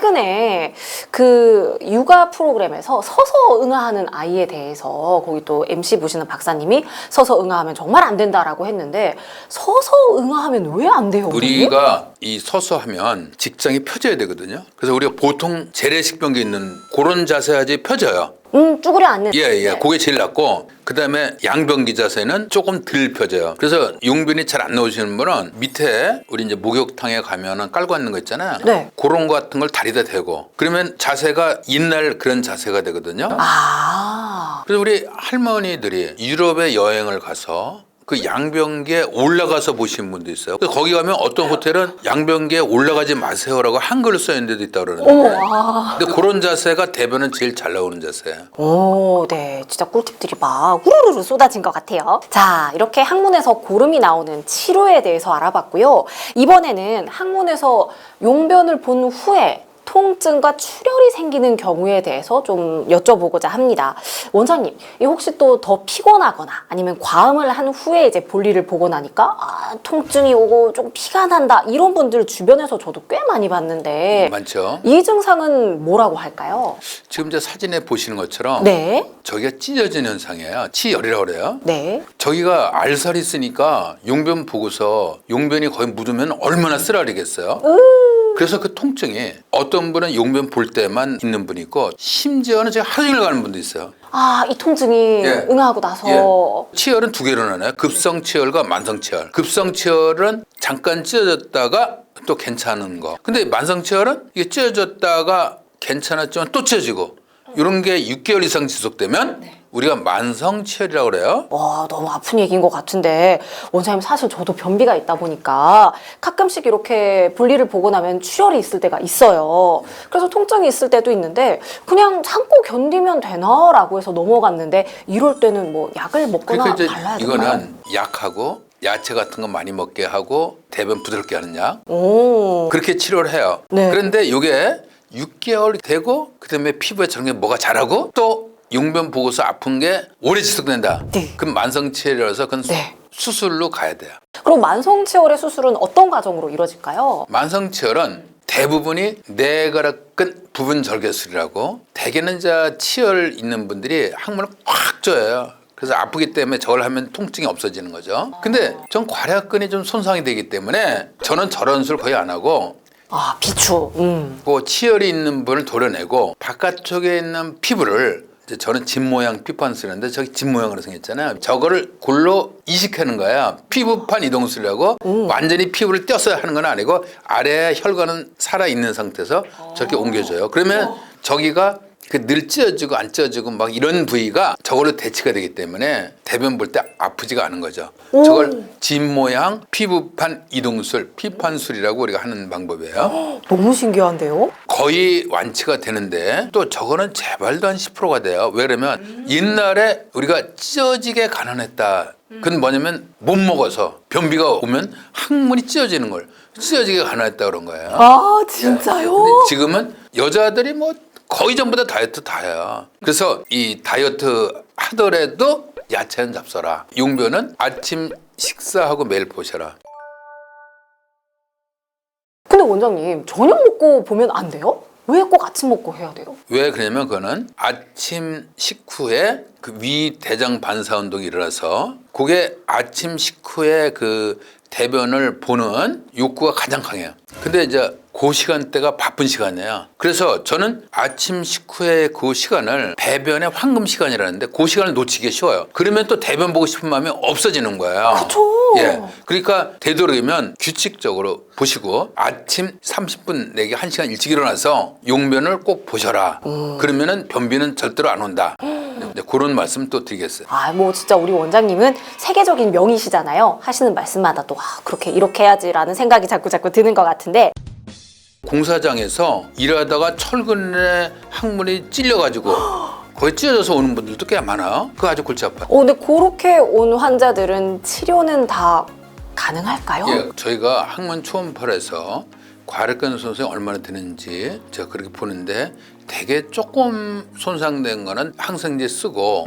최근에 그 육아 프로그램에서 서서 응아하는 아이에 대해서 거기 또 MC 보시는 박사님이 서서 응아하면 정말 안 된다라고 했는데 서서 응아하면 왜 안 돼요? 우리가 이 서서 하면 직장이 펴져야 되거든요. 그래서 우리가 보통 재래식병기 있는 그런 자세 하지 펴져요. 쭈그려 앉는. 예. 그게 제일 낫고 그다음에 양변기 자세는 조금 덜 펴져요. 그래서 용변이 잘 안 나오시는 분은 밑에 우리 이제 목욕탕에 가면은 깔고 앉는 거 있잖아요. 네. 그런 거 같은 걸 다리다 대고 그러면 자세가 옛날 그런 자세가 되거든요. 그래서 우리 할머니들이 유럽에 여행을 가서 그 양변기에 올라가서 보시는 분도 있어요. 거기 가면 어떤 호텔은 양변기에 올라가지 마세요라고 한글로 써 있는 데도 있다고 그러는데 근데 그런 자세가 대변은 제일 잘 나오는 자세예요. 오, 네. 진짜 꿀팁들이 막 우르르 쏟아진 것 같아요. 자, 이렇게 학문에서 고름이 나오는 치료에 대해서 알아봤고요. 이번에는 학문에서 용변을 본 후에 통증과 출혈이 생기는 경우에 대해서 좀 여쭤보고자 합니다. 원장님, 이 혹시 또 더 피곤하거나 아니면 과음을 한 후에 이제 볼일을 보고 나니까 통증이 오고 좀 피가 난다 이런 분들 주변에서 저도 꽤 많이 봤는데 많죠. 이 증상은 뭐라고 할까요? 지금 저 사진에 보시는 것처럼 네. 저기가 찢어진 현상이에요. 치열이라고 그래요. 네. 저기가 알살이 있으니까 용변 보고서 용변이 거의 묻으면 얼마나 쓰라리겠어요. 그래서 그 통증이 어떤 분은 용변 볼 때만 있는 분이 있고 심지어는 제가 하루 종일 가는 분도 있어요. 이 통증이 응아하고 나서. 치열은 두 개로 나눠요. 급성치열과 만성치열. 급성치열은 잠깐 찢어졌다가 또 괜찮은 거. 근데 만성치열은 이게 찢어졌다가 괜찮았지만 또 찢어지고 이런 게 6개월 이상 지속되면 우리가 만성치열이라고 그래요. 와, 너무 아픈 얘기인 것 같은데 원장님 사실 저도 변비가 있다 보니까 가끔씩 이렇게 볼일을 보고 나면 출혈이 있을 때가 있어요. 그래서 통증이 있을 때도 있는데 그냥 참고 견디면 되나라고 해서 넘어갔는데 이럴 때는 뭐 약을 먹거나 그러니까 이제 발라야 되나요? 이거는 약하고 야채 같은 거 많이 먹게 하고 대변 부드럽게 하는 약 그렇게 치료를 해요. 네. 그런데 이게 6개월이 되고 그다음에 피부에 저런 게 뭐가 자라고 또 용변 보고서 아픈 게 오래 지속된다. 네. 그럼 만성치열이라서 그건 네. 수술로 가야 돼요. 그럼 만성치열의 수술은 어떤 과정으로 이루어질까요? 만성치열은 대부분이 뇌가락근 부분 절개술이라고 대개는 자 치열 있는 분들이 항문을 꽉 조여요. 그래서 아프기 때문에 저걸 하면 통증이 없어지는 거죠. 근데 전 괄약근이 좀 손상이 되기 때문에 저는 저런 수술 거의 안 하고 비추. 그 치열이 있는 분을 도려내고 바깥쪽에 있는 피부를 이제 저는 집 모양 피부판 쓰는데 저기 집 모양으로 생겼잖아요. 저거를 골로 이식하는 거야. 피부판 이동술이라고 완전히 피부를 떼어서 하는 건 아니고 아래 혈관은 살아있는 상태에서 저렇게 옮겨줘요. 그러면 저기가 그 늘 찢어지고 안 찢어지고 막 이런 부위가 저걸로 대치가 되기 때문에 대변 볼 때 아프지가 않은 거죠. 저걸 집 모양 피부판 이동술, 피판술이라고 우리가 하는 방법이에요. 너무 신기한데요? 거의 완치가 되는데 또 저거는 재발도 한 10%가 돼요. 왜 그러면 옛날에 우리가 찢어지게 가난했다. 그건 뭐냐면 못 먹어서 변비가 오면 항문이 찢어지는 걸 찢어지게 가난했다 그런 거예요. 진짜요? 근데 지금은 여자들이 뭐 거의 전부 다 다이어트 다야. 그래서 이 다이어트 하더라도 야채는 잡숴라. 용변은 아침 식사하고 매일 보셔라. 근데 원장님 저녁 먹고 보면 안 돼요? 왜 꼭 아침 먹고 해야 돼요? 왜 그러냐면 그거는 아침 식후에 그 위 대장 반사 운동이 일어나서 그게 아침 식후에 그 대변을 보는 욕구가 가장 강해요. 근데 이제 그 시간대가 바쁜 시간이에요. 그래서 저는 아침 식후에 그 시간을 배변의 황금 시간이라는데 그 시간을 놓치기 쉬워요. 그러면 또 대변 보고 싶은 마음이 없어지는 거예요. 그쵸. 예. 그러니까 되도록이면 규칙적으로 보시고 아침 30분 내게 1시간 일찍 일어나서 용변을 꼭 보셔라. 그러면은 변비는 절대로 안 온다. 네, 그런 말씀 또 드리겠어요. 뭐 진짜 우리 원장님은 세계적인 명의시잖아요. 하시는 말씀마다 또 그렇게 이렇게 해야지라는 생각이 자꾸 드는 것 같은데 공사장에서 일하다가 철근에 항문이 찔려가지고 거의 찢어져서 오는 분들도 꽤 많아요. 그거 아주 골치 아파요. 근데 그렇게 온 환자들은 치료는 다 가능할까요? 예, 저희가 항문 초음파에서 괄약근 손상이 얼마나 되는지 제가 그렇게 보는데 되게 조금 손상된 거는 항생제 쓰고